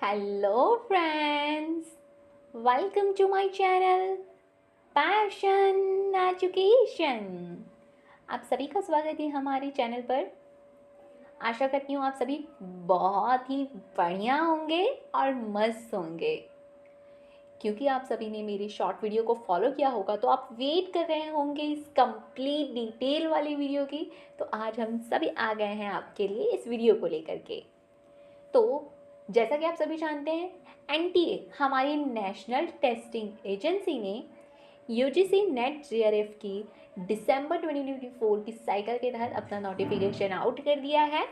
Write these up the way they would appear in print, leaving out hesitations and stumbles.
Hello friends, welcome to my channel Passion Education। आप सभी का स्वागत है हमारे चैनल पर। आशा करती हूँ आप सभी बहुत ही बढ़िया होंगे और मस्त होंगे, क्योंकि आप सभी ने मेरी शॉर्ट वीडियो को फॉलो किया होगा तो आप वेट कर रहे होंगे इस कंप्लीट डिटेल वाली वीडियो की। तो आज हम सभी आ गए हैं आपके लिए इस वीडियो को लेकर के। तो जैसा कि आप सभी जानते हैं, एनटीए हमारी नेशनल टेस्टिंग एजेंसी ने यूजीसी नेट जेआरएफ की दिसंबर 2024 की साइकिल के तहत अपना नोटिफिकेशन आउट कर दिया है।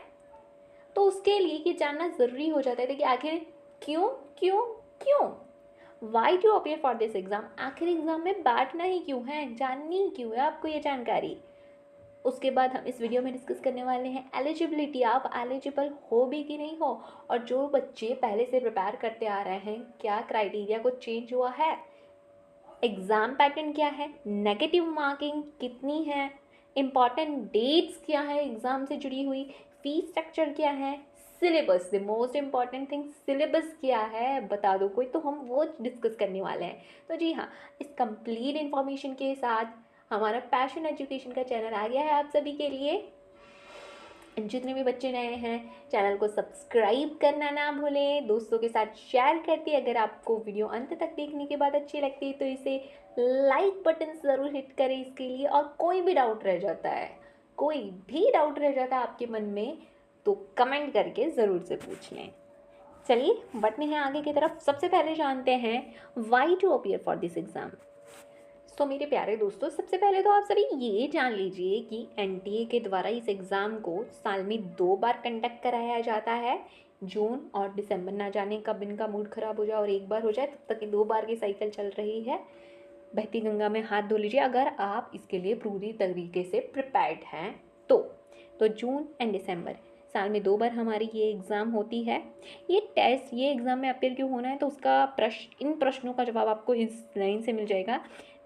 तो उसके लिए ये जानना ज़रूरी हो जाता है कि आखिर क्यों क्यों क्यों why to appear for this exam, आखिर एग्ज़ाम में बैठना ही क्यों है, जाननी क्यों है आपको ये जानकारी। उसके बाद हम इस वीडियो में डिस्कस करने वाले हैं एलिजिबिलिटी, आप एलिजिबल हो भी कि नहीं हो, और जो बच्चे पहले से प्रिपेयर करते आ रहे हैं क्या क्राइटेरिया कुछ चेंज हुआ है, एग्ज़ाम पैटर्न क्या है, नेगेटिव मार्किंग कितनी है, इम्पॉर्टेंट डेट्स क्या है एग्ज़ाम से जुड़ी हुई, फीस स्ट्रक्चर क्या है, syllabus, the most important thing syllabus क्या है बता दो कोई, तो हम वो डिस्कस करने वाले हैं। तो जी हाँ, इस कंप्लीट इन्फॉर्मेशन के साथ हमारा पैशन एजुकेशन का चैनल आ गया है आप सभी के लिए। जितने भी बच्चे नए हैं चैनल को सब्सक्राइब करना ना भूलें, दोस्तों के साथ शेयर करते। अगर आपको वीडियो अंत तक देखने के बाद अच्छी लगती है तो इसे लाइक बटन ज़रूर हिट करें इसके लिए। और कोई भी डाउट रह जाता है, कोई भी डाउट रह जाता है आपके मन में, तो कमेंट करके ज़रूर से पूछ लें। चलिए बढ़ते हैं आगे की तरफ। सबसे पहले जानते हैं why to appear for this exam. तो मेरे प्यारे दोस्तों, सबसे पहले तो आप सभी ये जान लीजिए कि एनटीए के द्वारा इस एग्ज़ाम को साल में 2 बार कंडक्ट कराया जाता है। जून और दिसंबर, ना जाने कब इनका मूड खराब हो जाए और एक बार हो जाए, तब तक ये 2 बार की साइकिल चल रही है। बहती गंगा में हाथ धो लीजिए अगर आप इसके लिए पूरी तरीके से प्रिपेयर्ड हैं तो जून एंड दिसंबर साल में 2 बार हमारी ये एग्ज़ाम होती है। ये एग्ज़ाम में अपेयर क्यों होना है, तो उसका इन प्रश्नों का जवाब आपको इस लाइन से मिल जाएगा।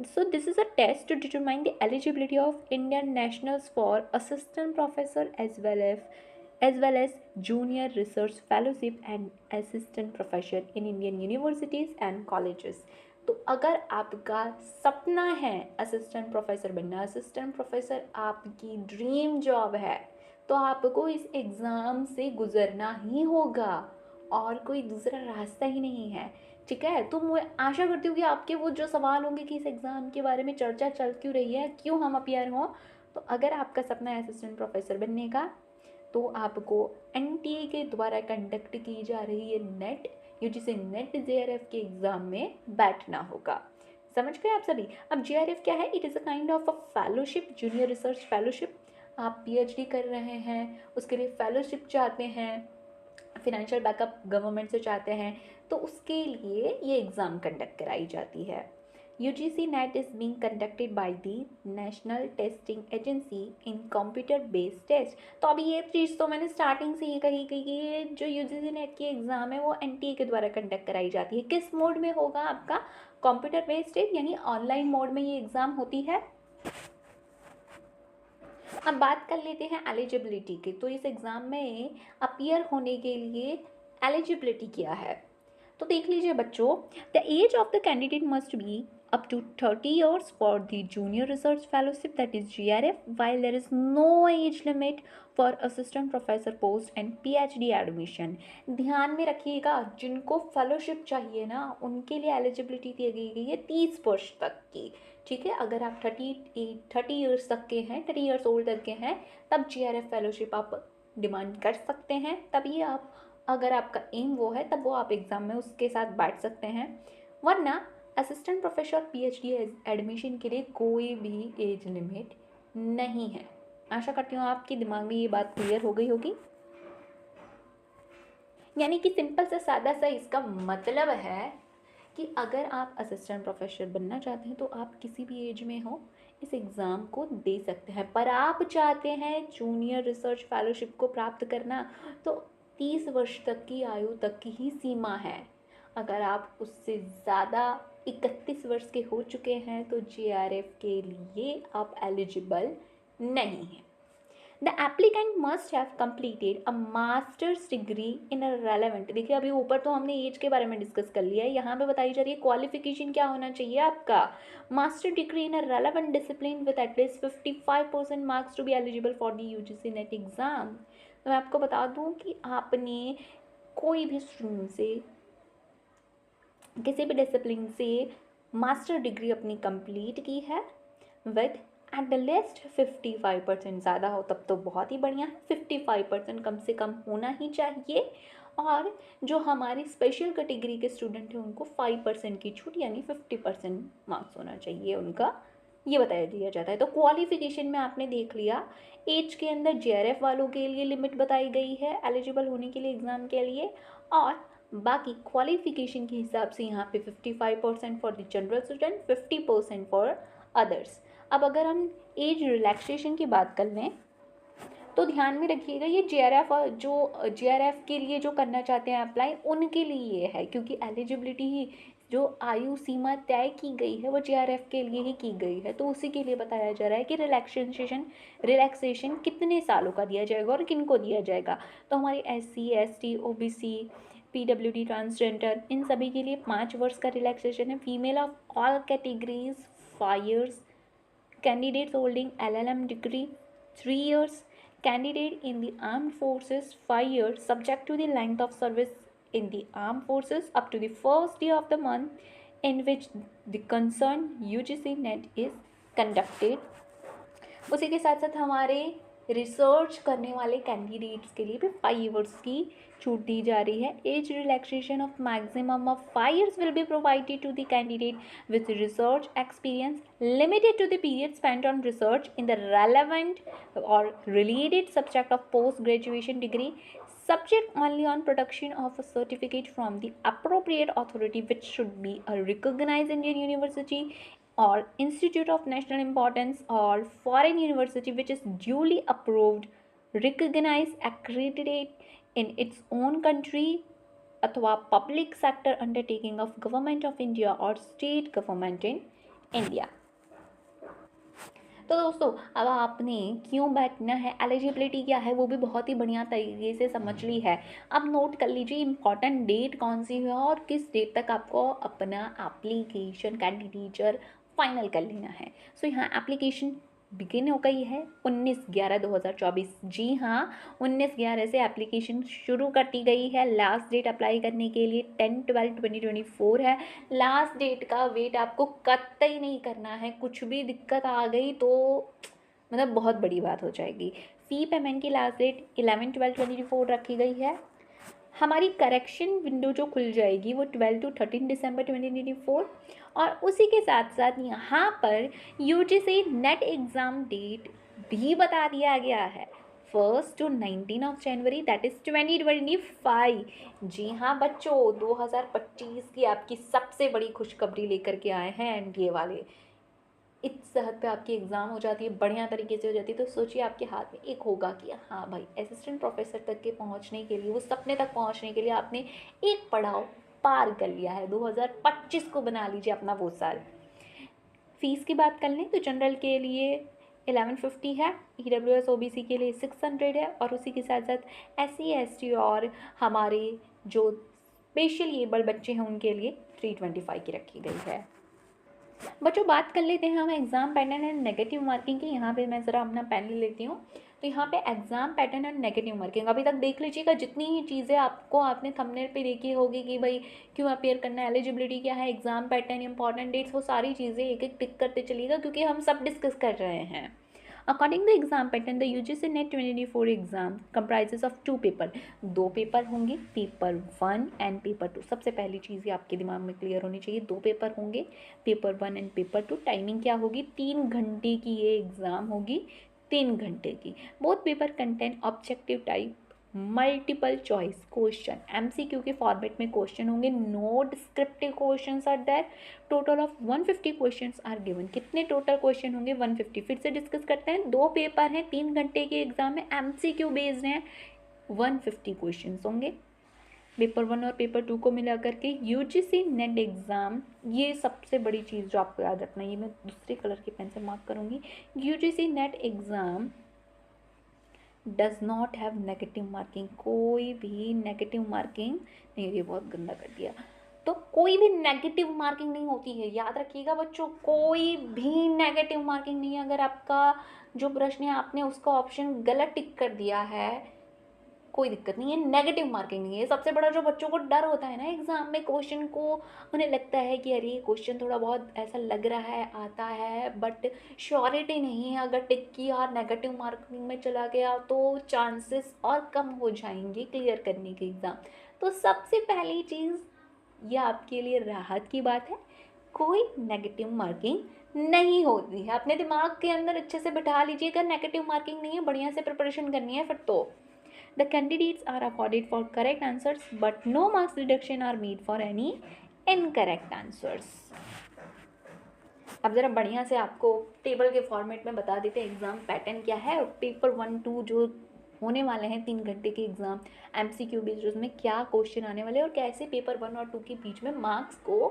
So this is a test to determine the eligibility of Indian nationals for assistant professor as well as junior research fellowship and assistant professor in Indian universities and colleges। तो अगर आपका सपना है असिस्टेंट प्रोफेसर बनना, assistant professor आपकी dream job है, तो आपको इस एग्ज़ाम से गुजरना ही होगा और कोई दूसरा रास्ता ही नहीं है। ठीक है, तो मैं आशा करती हूँ कि आपके वो जो सवाल होंगे कि इस एग्ज़ाम के बारे में चर्चा चल क्यों रही है, क्यों हम अपियर हों, तो अगर आपका सपना है असिस्टेंट प्रोफेसर बनने का, तो आपको एनटीए के द्वारा कंडक्ट की जा रही है यूजीसी नेट जेआरएफ के एग्ज़ाम में बैठना होगा। समझ गए आप सभी। अब जेआरएफ क्या है? It is a kind of a fellowship, junior research fellowship. आप पीएचडी कर रहे हैं, उसके लिए फेलोशिप चाहते हैं, फिनेंशियल बैकअप गवर्नमेंट से चाहते हैं, तो उसके लिए ये एग्ज़ाम कंडक्ट कराई जाती है। UGC NET is being conducted by the National Testing Agency in computer based test. तो अभी ये चीज़ तो मैंने स्टार्टिंग से ही कही कि ये जो यूजीसी नेट की एग्ज़ाम है वो एनटीए के द्वारा कंडक्ट कराई जाती है। किस मोड में होगा आपका? कंप्यूटर बेस्ड टेस्ट, यानी ऑनलाइन मोड में ये एग्ज़ाम होती है। अब बात कर लेते हैं एलिजिबिलिटी की। तो इस एग्ज़ाम में अपियर होने के लिए एलिजिबिलिटी क्या है, तो देख लीजिए बच्चों। The age of the candidate must be up to 30 years for the junior research fellowship, that is GRF, while there is no age limit for assistant professor post and PhD admission। ध्यान में रखिएगा, जिनको fellowship चाहिए ना उनके लिए eligibility दी गई है 30 वर्ष तक की। ठीक है, अगर आप 30 ईयर्स तक के हैं, 30 ईयर्स ओल्ड तक के हैं, तब GRF फेलोशिप आप डिमांड कर सकते हैं। तभी आप, अगर आपका एम वो है, तब वो आप एग्ज़ाम में उसके साथ बैठ सकते हैं। वरना असिस्टेंट प्रोफेसर पीएचडी एडमिशन के लिए कोई भी एज लिमिट नहीं है। आशा करती हूँ आपके दिमाग में ये बात क्लियर हो गई होगी। यानी कि सिंपल से सादा सा इसका मतलब है कि अगर आप असिस्टेंट प्रोफेसर बनना चाहते हैं तो आप किसी भी एज में हो इस एग्ज़ाम को दे सकते हैं। पर आप चाहते हैं जूनियर रिसर्च फेलोशिप को प्राप्त करना, तो 30 वर्ष तक की आयु तक की ही सीमा है। अगर आप उससे ज़्यादा 31 वर्ष के हो चुके हैं तो जेआरएफ के लिए आप एलिजिबल नहीं हैं। The applicant must have completed a masters degree in a relevant, देखिए अभी ऊपर तो हमने एज के बारे में डिस्कस कर लिया है, यहाँ पे बताई जा रही है क्वालिफिकेशन क्या होना चाहिए आपका, master degree in a relevant discipline with at least 55% marks to be eligible for the UGC NET exam. तो मैं आपको बता दूं कि आपने कोई भी स्ट्रीम से, किसी भी डिसिप्लिन से मास्टर डिग्री अपनी कंप्लीट की है विद एट द लिस्ट 55%, ज़्यादा हो तब तो बहुत ही बढ़िया है, 55% कम से कम होना ही चाहिए। और जो हमारी स्पेशल कैटेगरी के स्टूडेंट हैं उनको 5% की छूट यानी 50% मार्क्स होना चाहिए उनका, ये बताया दिया जाता है। तो क्वालिफिकेशन में आपने देख लिया, एज के अंदर जेआरएफ वालों के लिए लिमिट बताई गई है एलिजिबल होने के लिए एग्ज़ाम के लिए, और बाकी क्वालिफिकेशन के हिसाब से यहाँ पे 55% for the general student, 50% for others. अब अगर हम एज रिलैक्सेशन की बात कर लें तो ध्यान में रखिएगा, ये जेआरएफ जो जेआरएफ के लिए जो करना चाहते हैं अप्लाई उनके लिए ये है, क्योंकि एलिजिबिलिटी ही जो आयु सीमा तय की गई है वो जेआरएफ के लिए ही की गई है, तो उसी के लिए बताया जा रहा है कि रिलैक्सेशन कितने सालों का दिया जाएगा और किन को दिया जाएगा। तो हमारे SC ST OBC PWD transgender इन सभी के लिए 5 वर्ष का रिलैक्सेशन है। Female of all categories 5 years, candidates holding LLM degree 3 years, candidate in the armed forces 5 years, subject to the length of service in the armed forces up to the first day of the month in which the concerned UGC net is conducted। उसी के साथ साथ हमारे research करने वाले candidates के लिए भी 5 years की छूट दी जा रही है। Age relaxation of maximum of 5 years will be provided to the candidate with research experience limited to the period spent on research in the relevant or related subject of post graduation degree, subject only on production of a certificate from the appropriate authority, which should be a recognized Indian university or institute of national importance or foreign university which is duly approved, recognized, accredited in its own country अथवा public sector undertaking of government of India और state government in India. तो दोस्तों अब आपने क्यों बैठना है, eligibility क्या है वो भी बहुत ही बढ़िया तरीके से समझ ली है। अब नोट कर लीजिए इम्पॉर्टेंट डेट कौन सी है और किस डेट तक आपको अपना एप्लीकेशन कैंडिडेचर फाइनल कर लेना है। सो यहाँ एप्लीकेशन बिगिन हो गई है 19/11/2024। जी हाँ, 19/11 से एप्लीकेशन शुरू कर दी गई है। लास्ट डेट अप्लाई करने के लिए 10/12/2024 है। लास्ट डेट का वेट आपको कतई नहीं करना है, कुछ भी दिक्कत आ गई तो मतलब बहुत बड़ी बात हो जाएगी। फ़ी पेमेंट की लास्ट डेट 11/12/2024 रखी गई है। हमारी करेक्शन विंडो जो खुल जाएगी वो 12 to 13 दिसंबर 2024, और उसी के साथ साथ यहाँ पर यूजीसी नेट एग्ज़ाम डेट भी बता दिया गया है 1 to 19 जनवरी दैट इज़ 2025। जी हाँ बच्चों, 2025 की आपकी सबसे बड़ी खुशखबरी लेकर के आए हैं एनडीए वाले। इस सेहत पे आपकी एग्ज़ाम हो जाती है, बढ़िया तरीके से हो जाती है, तो सोचिए आपके हाथ में एक होगा कि हाँ भाई असिस्टेंट प्रोफेसर तक के पहुंचने के लिए, वो सपने तक पहुंचने के लिए आपने एक पड़ाव पार कर लिया है। 2025 को बना लीजिए अपना वो साल। फीस की बात कर लें तो जनरल के लिए 1150 है, EWS OBC के लिए 600 है, और उसी के साथ साथ SC ST और हमारे जो स्पेशल एबल बच्चे हैं उनके लिए 325 की रखी गई है। बच्चों बात कर लेते हैं हम exam pattern and negative marking की। यहाँ पे मैं ज़रा अपना पेन ले लेती हूँ। तो यहाँ पे exam pattern and negative marking अभी तक देख लीजिएगा, जितनी ही चीज़ें आपको आपने थंबनेल पे देखी होगी कि भाई क्यों अपेयर करना है, एलिजिबिलिटी क्या है, एग्ज़ाम पैटर्न, इंपॉर्टेंट डेट्स, वो सारी चीज़ें एक एक टिक करते चलिएगा क्योंकि हम सब डिस्कस कर रहे हैं। According to exam pattern the UGC NET 2024 exam comprises of 2 paper, 2 paper होंगे, पेपर 1 एंड पेपर 2। सबसे पहली चीज़ ये आपके दिमाग में क्लियर होनी चाहिए, 2 पेपर होंगे, पेपर 1 एंड पेपर 2। टाइमिंग क्या होगी, 3 घंटे की ये एग्ज़ाम होगी, 3 घंटे की। Both paper content objective type multiple choice question MCQ के फॉर्मेट में क्वेश्चन होंगे, no descriptive questions are there. Total of 150 questions are given. कितने टोटल क्वेश्चन होंगे, 150। फिर से डिस्कस करते हैं, 2 पेपर हैं, 3 घंटे के एग्जाम में, MCQ बेस्ड हैं, 150 क्वेश्चंस होंगे पेपर 1 और पेपर 2 को मिला करके। यूजीसी नेट एग्ज़ाम, ये सबसे बड़ी चीज़ जो आपको याद रखना है, ये मैं दूसरे कलर के पेन से मार्क करूँगी। UGC net exam does not have negative marking, कोई भी नेगेटिव मार्किंग नहीं, ये बहुत गंदा कर दिया, तो कोई भी नेगेटिव मार्किंग नहीं होती है, याद रखिएगा बच्चों, कोई भी नेगेटिव मार्किंग नहीं है। अगर आपका जो प्रश्न है आपने उसका ऑप्शन गलत टिक कर दिया है, कोई दिक्कत नहीं है, नेगेटिव मार्किंग नहीं है। सबसे बड़ा जो बच्चों को डर होता है ना एग्जाम में क्वेश्चन को, उन्हें लगता है कि अरे क्वेश्चन थोड़ा बहुत ऐसा लग रहा है आता है बट श्योरिटी नहीं है, अगर टिक किया नेगेटिव मार्किंग में चला गया तो चांसेस और कम हो जाएंगे क्लियर करने के एग्ज़ाम। तो सबसे पहली चीज़ ये आपके लिए राहत की बात है, कोई नेगेटिव मार्किंग नहीं होती है। अपने दिमाग के अंदर अच्छे से बिठा लीजिए, अगर नेगेटिव मार्किंग नहीं है बढ़िया से प्रिपरेशन करनी है फिर तो the candidates are awarded for correct answers but no marks reduction are made for any incorrect answers। अब ज़रा बढ़िया से आपको टेबल के फॉर्मेट में बता देते हैं एग्ज़ाम पैटर्न क्या है, और पेपर 1 2 जो होने वाले हैं 3 घंटे के एग्ज़ाम MCQ बेस्ड, उसमें क्या क्वेश्चन आने वाले हैं और कैसे पेपर 1 और 2 के बीच में मार्क्स को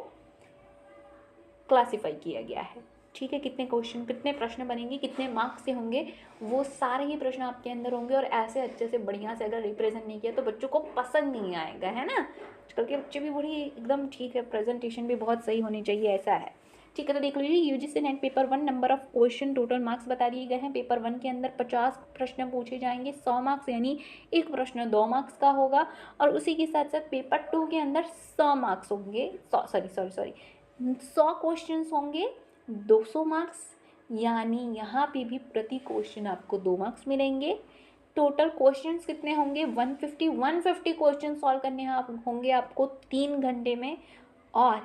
क्लासीफाई किया गया है। ठीक है, कितने क्वेश्चन कितने प्रश्न बनेंगे, कितने मार्क्स से होंगे, वो सारे ही प्रश्न आपके अंदर होंगे। और ऐसे अच्छे से बढ़िया से अगर रिप्रेजेंट नहीं किया तो बच्चों को पसंद नहीं आएगा, है ना। आजकल के बच्चे भी बड़ी एकदम ठीक है, प्रेजेंटेशन भी बहुत सही होनी चाहिए, ऐसा है। ठीक है, तो देख लीजिए UGC net paper 1 number of question total marks बता दिए गए हैं। पेपर 1 के अंदर 50 प्रश्न पूछे जाएंगे, 100 मार्क्स, यानी एक प्रश्न 2 मार्क्स का होगा। और उसी के साथ साथ पेपर 2 के अंदर 100 मार्क्स होंगे, 100 क्वेश्चन होंगे, 200 मार्क्स, यानी यहाँ पे भी प्रति क्वेश्चन आपको 2 मार्क्स मिलेंगे। टोटल क्वेश्चंस कितने होंगे, 150 क्वेश्चन सॉल्व करने होंगे आपको 3 घंटे में, और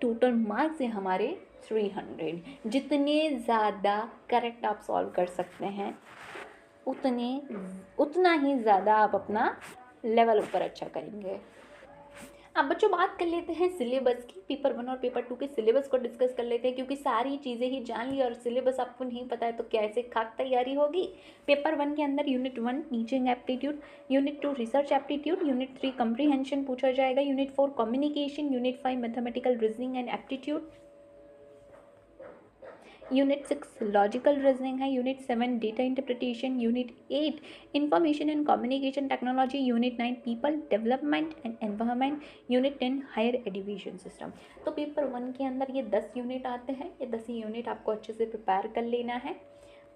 टोटल मार्क्स है हमारे 300। जितने ज़्यादा करेक्ट आप सॉल्व कर सकते हैं उतना ही ज़्यादा आप अपना लेवल ऊपर अच्छा करेंगे। अब बच्चों बात कर लेते हैं सिलेबस की, पेपर 1 और पेपर 2 के सिलेबस को डिस्कस कर लेते हैं, क्योंकि सारी चीज़ें ही जान ली और सिलेबस आपको नहीं पता है तो कैसे खाक तैयारी होगी। पेपर 1 के अंदर unit 1 teaching aptitude, unit 2 research aptitude, unit 3 comprehension पूछा जाएगा, unit 4 communication, unit 5 mathematical reasoning and aptitude, unit 6 logical reasoning है, unit 7 data interpretation, unit 8 information and communication technology, unit 9 people development and environment, unit 10 higher education system. तो paper 1 के अंदर ये 10 unit आते हैं, ये 10 ही यूनिट आपको अच्छे से प्रिपेयर कर लेना है।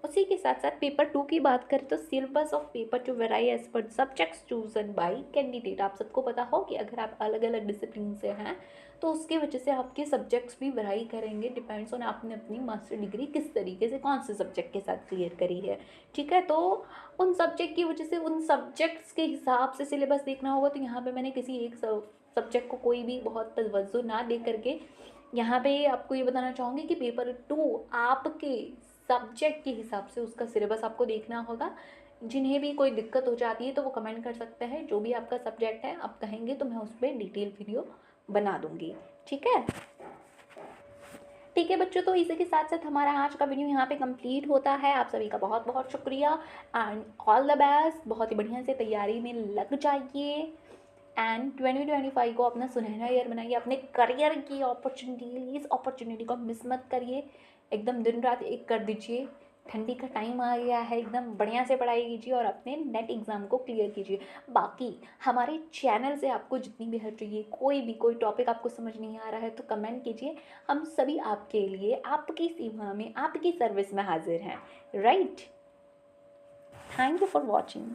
उसी के साथ साथ पेपर 2 की बात करें तो syllabus of paper 2 varies as per subjects chosen by candidate. आप सबको पता हो कि अगर आप अलग अलग डिसिप्लिन से हैं तो उसकी वजह से आपके सब्जेक्ट्स भी वेराई करेंगे, डिपेंड्स ऑन आपने अपनी मास्टर डिग्री किस तरीके से कौन से सब्जेक्ट के साथ क्लियर करी है। ठीक है, तो उन सब्जेक्ट की वजह से उन सब्जेक्ट्स के हिसाब से सिलेबस देखना होगा। तो यहाँ पर मैंने किसी एक सब्जेक्ट को कोई भी बहुत तवज्जो ना दे करके यहाँ पे आपको ये बताना चाहूँगी कि पेपर 2 आपके सब्जेक्ट के हिसाब से उसका सिलेबस आपको देखना होगा। जिन्हें भी कोई दिक्कत हो जाती है तो वो कमेंट कर सकते हैं, जो भी आपका सब्जेक्ट है आप कहेंगे तो मैं उस पर डिटेल वीडियो बना दूंगी। ठीक है, ठीक है बच्चों, तो इसी के साथ साथ हमारा आज का वीडियो यहाँ पे कंप्लीट होता है। आप सभी का बहुत बहुत शुक्रिया एंड ऑल द बेस्ट। बहुत ही बढ़िया से तैयारी में लग जाइए एंड 2025 को अपना सुनहरा ईयर बनाइए, अपने करियर की अपॉर्चुनिटी, इस अपॉर्चुनिटी को मिस मत करिए, एकदम दिन रात एक कर दीजिए। ठंडी का टाइम आ गया है, एकदम बढ़िया से पढ़ाई कीजिए और अपने नेट एग्ज़ाम को क्लियर कीजिए। बाकी हमारे चैनल से आपको जितनी भी हेल्प चाहिए, कोई टॉपिक आपको समझ नहीं आ रहा है तो कमेंट कीजिए, हम सभी आपके लिए आपकी सेवा में आपकी सर्विस में हाजिर हैं। Right, thank you for watching.